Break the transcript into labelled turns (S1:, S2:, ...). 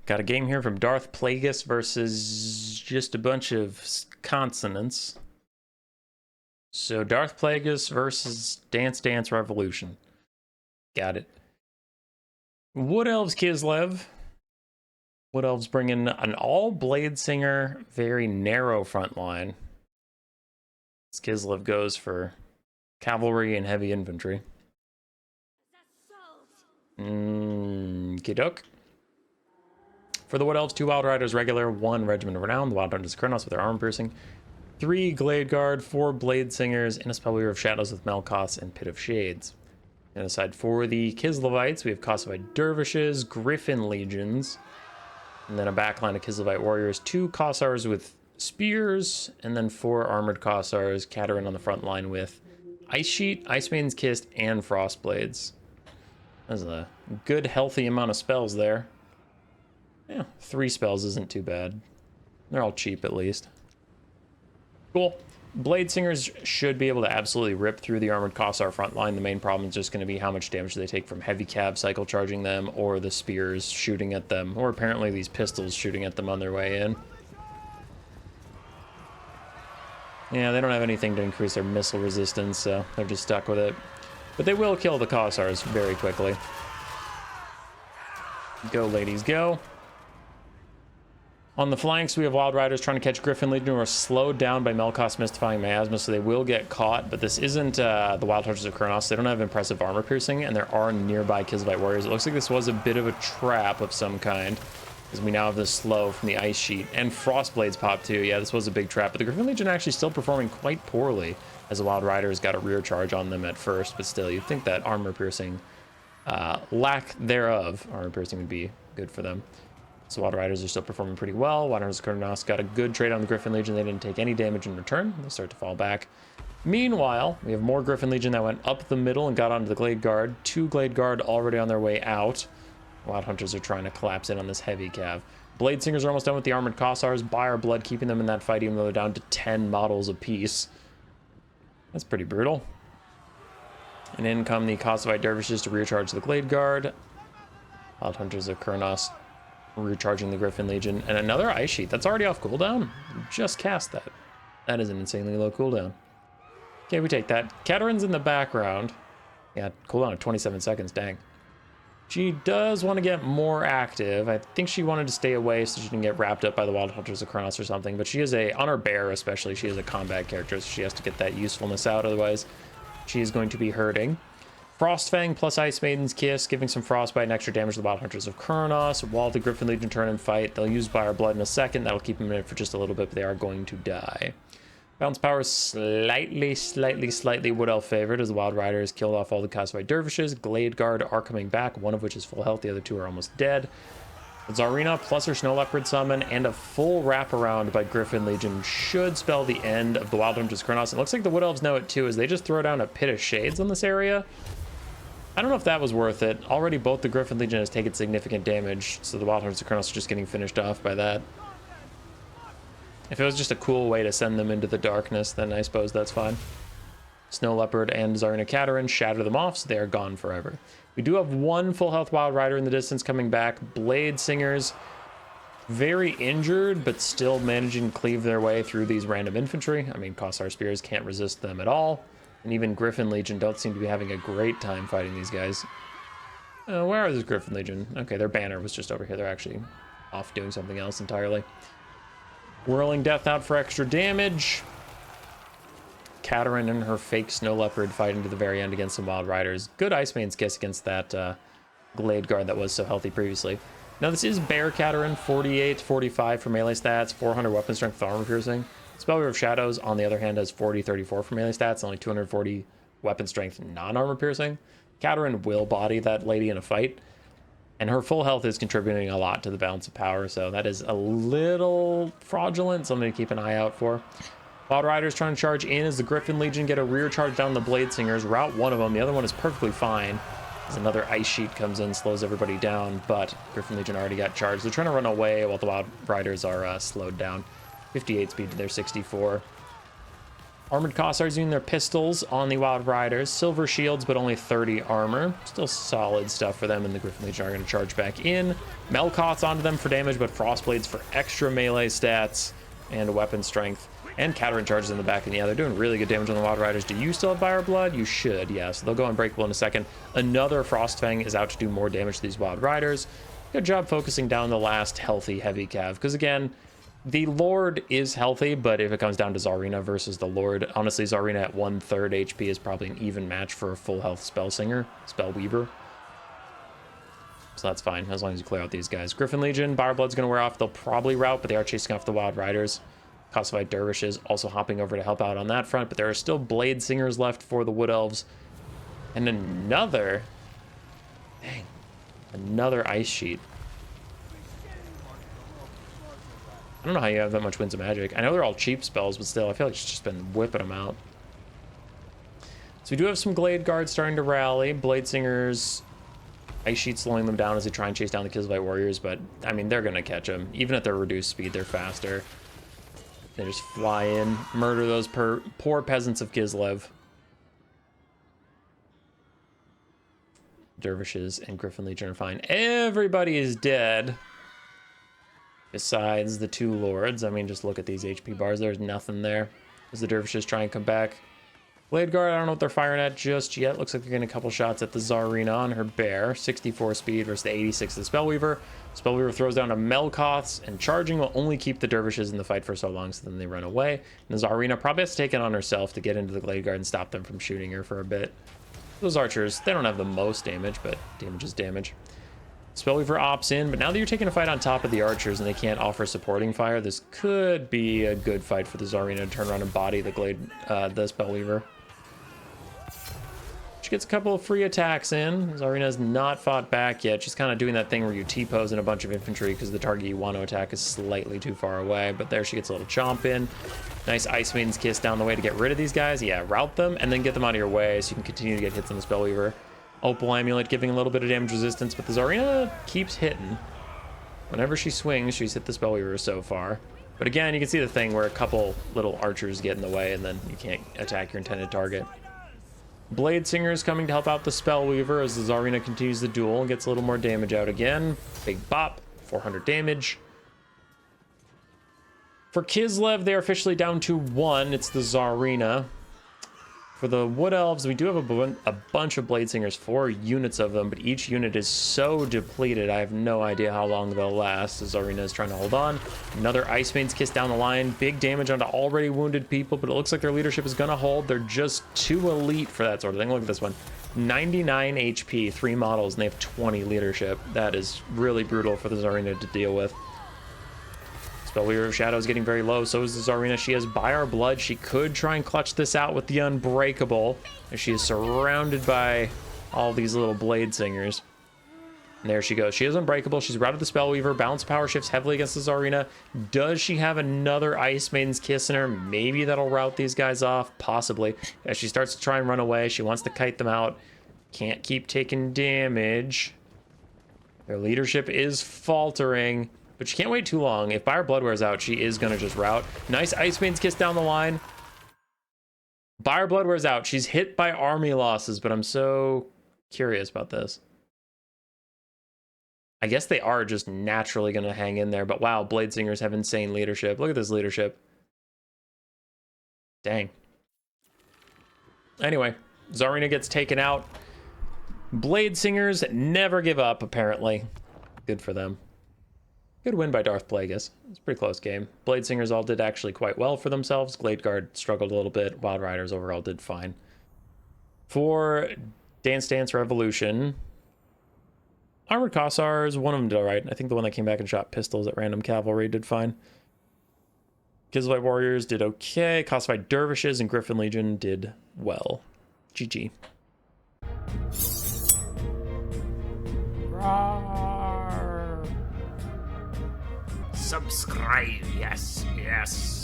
S1: Got a game here from Darth Plagueis versus just a bunch of consonants. So Darth Plagueis versus Dance Dance Revolution. Got it. Wood Elves Kislev. Wood Elves bring in an all Bladesinger, very narrow front line. Kislev goes for cavalry and heavy infantry. Kidok. For the Wood Elves, 2 Wild Riders regular, 1 Regiment of Renown. The Wild Hunters Kronos with their armor piercing. 3 Glade Guard, 4 Blade Singers, and a Spellweaver of Shadows with Melkoths and Pit of Shades. And aside for the Kislevites, we have Kossovite Dervishes, Griffin Legions, and then a backline of Kislevite Warriors, 2 Kossars with Spears, and then 4 Armored Kossars, Katerin on the front line with Ice Sheet, Ice Maiden's Kiss, and Frostblades. That's a good, healthy amount of spells there. Yeah, 3 spells isn't too bad. They're all cheap, at least. Cool. Blade Singers should be able to absolutely rip through the Armored Kossar front line. The main problem is just going to be how much damage they take from heavy cav cycle charging them, or the spears shooting at them, or apparently these pistols shooting at them on their way in. Yeah, they don't have anything to increase their missile resistance, so they're just stuck with it. But they will kill the Kossars very quickly. Go, ladies, go. On the flanks, we have Wild Riders trying to catch Griffin Legion, who are slowed down by Melkoth's Mystifying Miasma, so they will get caught, but this isn't the Wild Hunters of Kronos. They don't have impressive armor piercing, and there are nearby Kislevite Warriors. It looks like this was a bit of a trap of some kind, because we now have the slow from the Ice Sheet, and Frostblades pop too. Yeah, this was a big trap, but the Griffin Legion actually still performing quite poorly, as the Wild Riders got a rear charge on them at first, but still, you'd think that armor piercing, lack thereof, armor piercing would be good for them. So Wild Riders are still performing pretty well. Wild Hunters of Kronos got a good trade on the Griffin Legion. They didn't take any damage in return. They start to fall back. Meanwhile, we have more Griffin Legion that went up the middle and got onto the Glade Guard. 2 Glade Guard already on their way out. Wild Hunters are trying to collapse in on this heavy cav. Blade Singers are almost done with the Armored Kossars. By our blood, keeping them in that fight, even though they're down to 10 models apiece. That's pretty brutal. And in come the Kossovite Dervishes to recharge the Glade Guard. Wild Hunters of Kronos recharging the Griffin Legion, and another Ice Sheet. That's already off cooldown. Just cast that. That is an insanely low cooldown. Okay, we take that. Katerin's in the background. Yeah, cooldown of 27 seconds, dang. She does want to get more active. I think she wanted to stay away so she didn't get wrapped up by the Wild Hunters of Kronos or something, but she is on her bear especially, she is a combat character, so she has to get that usefulness out, otherwise she is going to be hurting. Frostfang plus Ice Maiden's Kiss, giving some frostbite and extra damage to the Wild Hunters of Kronos. While the Griffin Legion turn and fight, they'll use By Our Blood in a second. That'll keep them in it for just a little bit, but they are going to die. Bounce power is slightly Wood Elf favored, as the Wild Riders killed off all the Kossovite Dervishes. Glade Guard are coming back, one of which is full health, the other 2 are almost dead. Zarina plus her Snow Leopard summon and a full wraparound by Griffin Legion should spell the end of the Wild Hunters of Kronos. It looks like the Wood Elves know it too, as they just throw down a Pit of Shades on this area. I don't know if that was worth it. Already both the Griffin Legion has taken significant damage, so the Wild Hunters of Kronos are just getting finished off by that. If it was just a cool way to send them into the darkness, then I suppose that's fine. Snow Leopard and Zarina Katerin shatter them off, so they are gone forever. We do have 1 full health Wild Rider in the distance coming back. Blade Singers, very injured, but still managing to cleave their way through these random infantry. I mean, Kossar Spears can't resist them at all. And even Griffin Legion don't seem to be having a great time fighting these guys. Where are this Griffin Legion? Okay, their banner was just over here. They're actually off doing something else entirely. Whirling Death out for extra damage. Katerin and her fake Snow Leopard fighting to the very end against some Wild Riders. Good Ice Maiden's Kiss against that Glade Guard that was so healthy previously. Now this is Bear Katerin, 48, 45 for melee stats, 400 weapon strength with armor piercing. Spellweaver of Shadows, on the other hand, has 40, 34 for melee stats, only 240 weapon strength, non-armor piercing. Katerin will body that lady in a fight, and her full health is contributing a lot to the balance of power, so that is a little fraudulent, something to keep an eye out for. Wild Riders trying to charge in as the Griffin Legion get a rear charge down the Blade Singers, rout one of them, the other one is perfectly fine. As another Ice Sheet comes in, slows everybody down, but Griffin Legion already got charged. They're trying to run away while the Wild Riders are slowed down. 58 speed to their 64. Armored Cossars using their pistols on the Wild Riders. Silver shields, but only 30 armor. Still solid stuff for them, and the Griffin Legion are going to charge back in. Melkoth's onto them for damage, but Frostblades for extra melee stats and weapon strength. And Cateran charges in the back, and yeah, they're doing really good damage on the Wild Riders. Do you still have Fire Blood? You should, yeah. So they'll go Unbreakable in a second. Another Frostfang is out to do more damage to these Wild Riders. Good job focusing down the last healthy heavy cav, because again, the Lord is healthy, but if it comes down to Tsarina versus the Lord, honestly, Tsarina at 1/3 HP is probably an even match for a full health Spellweaver. So that's fine, as long as you clear out these guys. Griffin Legion, Blood's going to wear off. They'll probably rout, but they are chasing off the Wild Riders. Cosified Dervishes also hopping over to help out on that front, but there are still Bladesingers left for the Wood Elves. And another Ice Sheet. I don't know how you have that much Winds of Magic. I know they're all cheap spells, but still, I feel like it's just been whipping them out. So we do have some Glade Guards starting to rally. Bladesingers, Ice Sheet slowing them down as they try and chase down the Kislev Warriors, but, I mean, they're going to catch them. Even at their reduced speed, they're faster. They just fly in, murder those poor peasants of Kislev. Dervishes and Griffin Legion are fine. Everybody is dead. Besides the two Lords. I mean, just look at these HP bars. There's nothing there as the Dervishes try and come back. Blade Guard, I don't know what they're firing at just yet. Looks like they're getting a couple shots at the Tsarina on her bear. 64 speed versus the 86 of the Spellweaver. Spellweaver throws down to Melkoth's, and charging will only keep the Dervishes in the fight for so long, so then they run away. And the Tsarina probably has to take it on herself to get into the Glade Guard and stop them from shooting her for a bit. Those archers, they don't have the most damage, but damage is damage. Spellweaver opts in, but now that you're taking a fight on top of the archers and they can't offer supporting fire, this could be a good fight for the Tsarina to turn around and body the Spellweaver. She gets a couple of free attacks in. Tsarina's not fought back yet. She's kind of doing that thing where you T-pose in a bunch of infantry because the target you want to attack is slightly too far away, but there she gets a little chomp in. Nice Ice Maiden's Kiss down the way to get rid of these guys. Yeah, route them and then get them out of your way so you can continue to get hits on the Spellweaver. Opal Amulet giving a little bit of damage resistance, but the Tsarina keeps hitting. Whenever she swings, she's hit the Spellweaver so far. But again, you can see the thing where a couple little archers get in the way and then you can't attack your intended target. Bladesinger is coming to help out the Spellweaver as the Tsarina continues the duel and gets a little more damage out again. Big bop, 400 damage. For Kislev, they're officially down to 1. It's the Tsarina. For the Wood Elves, we do have a bunch of Bladesingers, 4 units of them, but each unit is so depleted, I have no idea how long they'll last. The Tsarina is trying to hold on. Another Ice Maiden's Kiss down the line. Big damage onto already wounded people, but it looks like their leadership is going to hold. They're just too elite for that sort of thing. Look at this one. 99 HP, 3 models, and they have 20 leadership. That is really brutal for the Tsarina to deal with. Spellweaver of Shadow is getting very low, so is the Tsarina. She has By Our Blood. She could try and clutch this out with the Unbreakable, as she is surrounded by all these little Bladesingers. And there she goes. She is Unbreakable. She's routed the Spellweaver. Balance power shifts heavily against the Tsarina. Does she have another Ice Maiden's Kiss in her? Maybe that'll rout these guys off. Possibly. As she starts to try and run away, she wants to kite them out. Can't keep taking damage. Their leadership is faltering. But she can't wait too long. If By Our Blood wears out, she is going to just rout. Nice Ice Maiden's Kiss down the line. By Our Blood wears out. She's hit by army losses, but I'm so curious about this. I guess they are just naturally going to hang in there. But wow, Bladesingers have insane leadership. Look at this leadership. Dang. Anyway, Tsarina gets taken out. Bladesingers never give up, apparently. Good for them. Good win by Darth Plagueis. It's a pretty close game. Bladesingers all did actually quite well for themselves. Glade Guard struggled a little bit. Wild Riders overall did fine. For Dance Dance Revolution, Armored Cossars, one of them did alright. I think the one that came back and shot pistols at random cavalry did fine. Kislev Warriors did okay. Cosified Dervishes and Griffin Legion did well. GG.
S2: Subscribe, yes, yes.